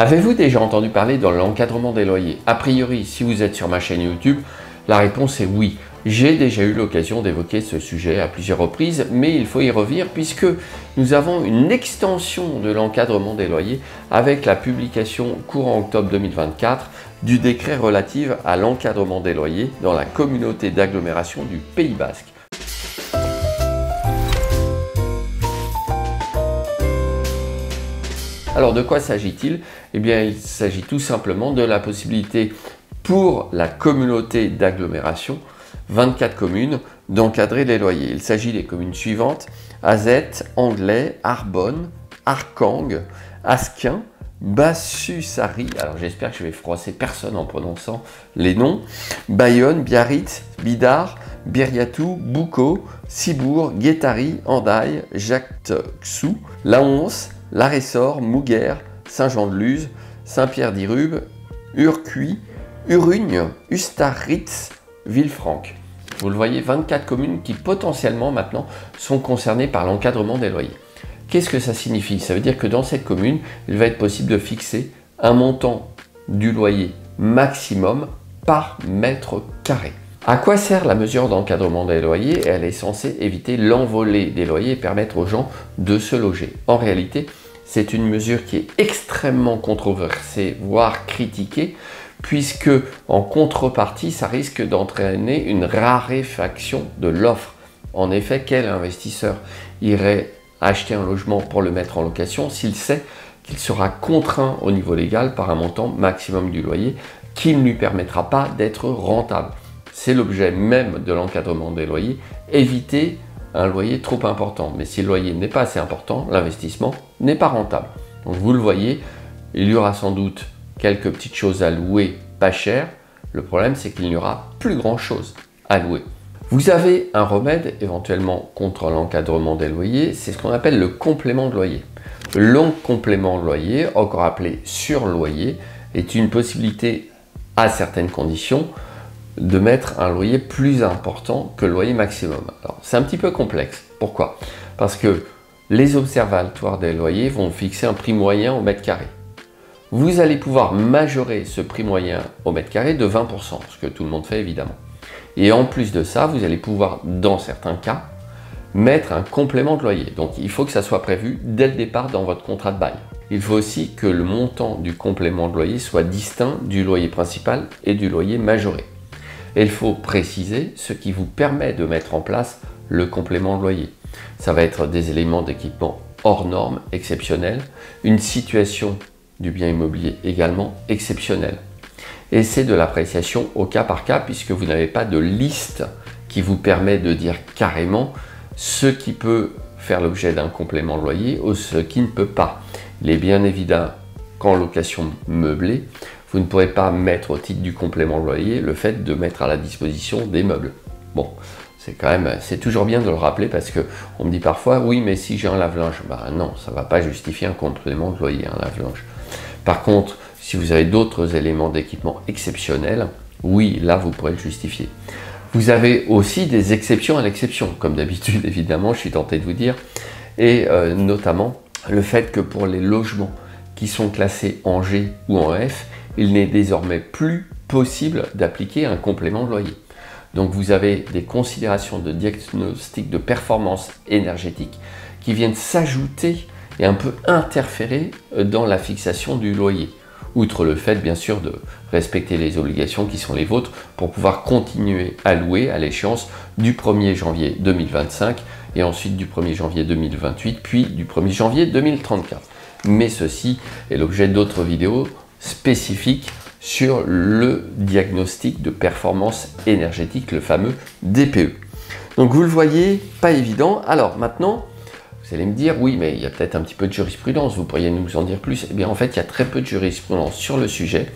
Avez-vous déjà entendu parler de l'encadrement des loyers? A priori, si vous êtes sur ma chaîne YouTube, la réponse est oui. J'ai déjà eu l'occasion d'évoquer ce sujet à plusieurs reprises, mais il faut y revenir puisque nous avons une extension de l'encadrement des loyers avec la publication courant octobre 2024 du décret relatif à l'encadrement des loyers dans la communauté d'agglomération du Pays Basque. Alors de quoi s'agit-il? Eh bien il s'agit tout simplement de la possibilité pour la communauté d'agglomération, 24 communes, d'encadrer les loyers. Il s'agit des communes suivantes: Azet, Anglais, Arbonne, Arcang, Asquin, Bassus-Sari, alors j'espère que je vais froisser personne en prononçant les noms, Bayonne, Biarritz, Bidart, Biriatou, Boucau, Cibourg, Guétari, Andaille, Jacques-Xou, Laonce, Laressor, Mouguer, Saint-Jean-de-Luz, Saint-Pierre-d'Irube, Urcuit, Urugne, Ustaritz, Villefranche. Vous le voyez, 24 communes qui potentiellement maintenant sont concernées par l'encadrement des loyers. Qu'est-ce que ça signifie? Ça veut dire que dans cette commune, il va être possible de fixer un montant du loyer maximum par mètre carré. À quoi sert la mesure d'encadrement des loyers? Elle est censée éviter l'envolée des loyers et permettre aux gens de se loger. En réalité, c'est une mesure qui est extrêmement controversée, voire critiquée, puisque en contrepartie, ça risque d'entraîner une raréfaction de l'offre. En effet, quel investisseur irait acheter un logement pour le mettre en location s'il sait qu'il sera contraint au niveau légal par un montant maximum du loyer qui ne lui permettra pas d'être rentable? C'est l'objet même de l'encadrement des loyers, éviter un loyer trop important. Mais si le loyer n'est pas assez important, l'investissement n'est pas rentable. Donc vous le voyez, il y aura sans doute quelques petites choses à louer pas cher. Le problème, c'est qu'il n'y aura plus grand chose à louer. Vous avez un remède éventuellement contre l'encadrement des loyers, c'est ce qu'on appelle le complément de loyer. Le complément de loyer, encore appelé surloyer, est une possibilité à certaines conditions de mettre un loyer plus important que le loyer maximum. Alors c'est un petit peu complexe. Pourquoi? Parce que les observatoires des loyers vont fixer un prix moyen au mètre carré. Vous allez pouvoir majorer ce prix moyen au mètre carré de 20%, ce que tout le monde fait évidemment. Et en plus de ça, vous allez pouvoir, dans certains cas, mettre un complément de loyer. Donc il faut que ça soit prévu dès le départ dans votre contrat de bail. Il faut aussi que le montant du complément de loyer soit distinct du loyer principal et du loyer majoré. Et il faut préciser ce qui vous permet de mettre en place le complément de loyer. Ça va être des éléments d'équipement hors normes, exceptionnels, une situation du bien immobilier également exceptionnelle. Et c'est de l'appréciation au cas par cas puisque vous n'avez pas de liste qui vous permet de dire carrément ce qui peut faire l'objet d'un complément de loyer ou ce qui ne peut pas. Il est bien évident qu'en location meublée, vous ne pourrez pas mettre au titre du complément de loyer le fait de mettre à la disposition des meubles. Bon, c'est toujours bien de le rappeler parce que on me dit parfois, oui, mais si j'ai un lave-linge, ben non, ça ne va pas justifier un complément de loyer, un lave-linge. Par contre, si vous avez d'autres éléments d'équipement exceptionnels, oui, là, vous pourrez le justifier. Vous avez aussi des exceptions à l'exception, comme d'habitude, évidemment, je suis tenté de vous dire, et notamment le fait que pour les logements qui sont classés en G ou en F, il n'est désormais plus possible d'appliquer un complément de loyer. Donc vous avez des considérations de diagnostic de performance énergétique qui viennent s'ajouter et un peu interférer dans la fixation du loyer. Outre le fait bien sûr de respecter les obligations qui sont les vôtres pour pouvoir continuer à louer à l'échéance du 1er janvier 2025 et ensuite du 1er janvier 2028 puis du 1er janvier 2034. Mais ceci est l'objet d'autres vidéos spécifiques sur le diagnostic de performance énergétique, le fameux DPE. Donc vous le voyez, pas évident. Alors maintenant, vous allez me dire, oui, mais il y a peut-être un petit peu de jurisprudence, vous pourriez nous en dire plus. Eh bien en fait, il y a très peu de jurisprudence sur le sujet,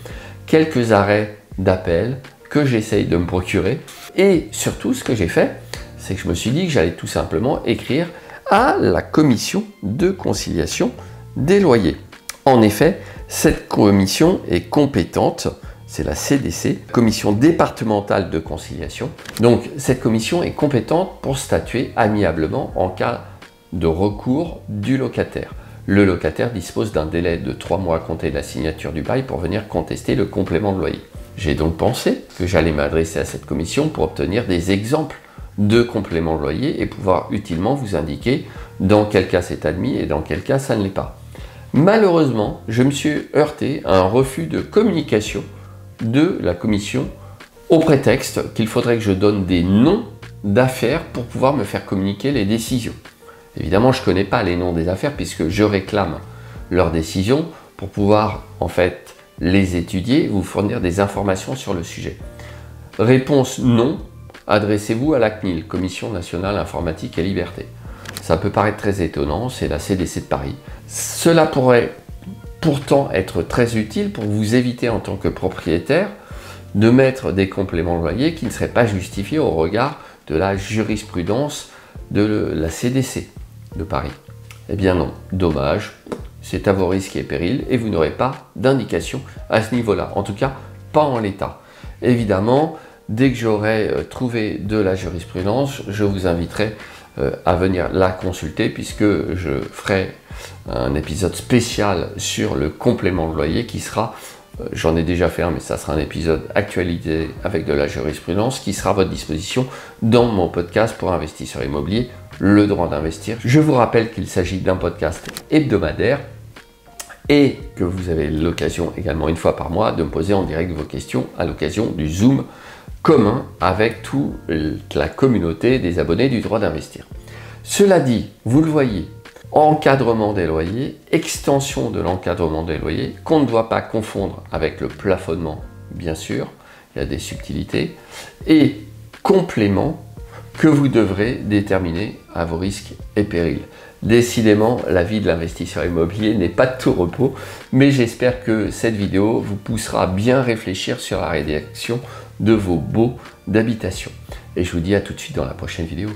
quelques arrêts d'appel que j'essaye de me procurer. Et surtout, ce que j'ai fait, c'est que je me suis dit que j'allais tout simplement écrire à la commission de conciliation des loyers. En effet, cette commission est compétente, c'est la CDC, Commission départementale de conciliation. Donc cette commission est compétente pour statuer amiablement en cas de recours du locataire. le locataire dispose d'un délai de 3 mois à compter de la signature du bail pour venir contester le complément de loyer. J'ai donc pensé que j'allais m'adresser à cette commission pour obtenir des exemples de complément de loyer et pouvoir utilement vous indiquer dans quel cas c'est admis et dans quel cas ça ne l'est pas. Malheureusement, je me suis heurté à un refus de communication de la commission au prétexte qu'il faudrait que je donne des noms d'affaires pour pouvoir me faire communiquer les décisions. Évidemment, je ne connais pas les noms des affaires puisque je réclame leurs décisions pour pouvoir en fait les étudier et vous fournir des informations sur le sujet. Réponse non. Adressez-vous à la CNIL, Commission nationale informatique et liberté. Ça peut paraître très étonnant, c'est la CDC de Paris. Cela pourrait pourtant être très utile pour vous éviter en tant que propriétaire de mettre des compléments de loyer qui ne seraient pas justifiés au regard de la jurisprudence de la CDC de Paris. Eh bien non, dommage, c'est à vos risques et périls et vous n'aurez pas d'indication à ce niveau-là, en tout cas pas en l'état. Évidemment, dès que j'aurai trouvé de la jurisprudence, je vous inviterai à venir la consulter puisque je ferai un épisode spécial sur le complément de loyer qui sera, j'en ai déjà fait un, mais ça sera un épisode actualisé avec de la jurisprudence qui sera à votre disposition dans mon podcast pour investisseurs immobiliers, le droit d'investir. Je vous rappelle qu'il s'agit d'un podcast hebdomadaire et que vous avez l'occasion également une fois par mois de me poser en direct vos questions à l'occasion du Zoom commun avec toute la communauté des abonnés du droit d'investir. Cela dit, vous le voyez, encadrement des loyers, extension de l'encadrement des loyers, qu'on ne doit pas confondre avec le plafonnement, bien sûr, il y a des subtilités, et complément que vous devrez déterminer à vos risques et périls. Décidément, la vie de l'investisseur immobilier n'est pas de tout repos, mais j'espère que cette vidéo vous poussera à bien réfléchir sur la rédaction de vos baux d'habitation. Et je vous dis à tout de suite dans la prochaine vidéo.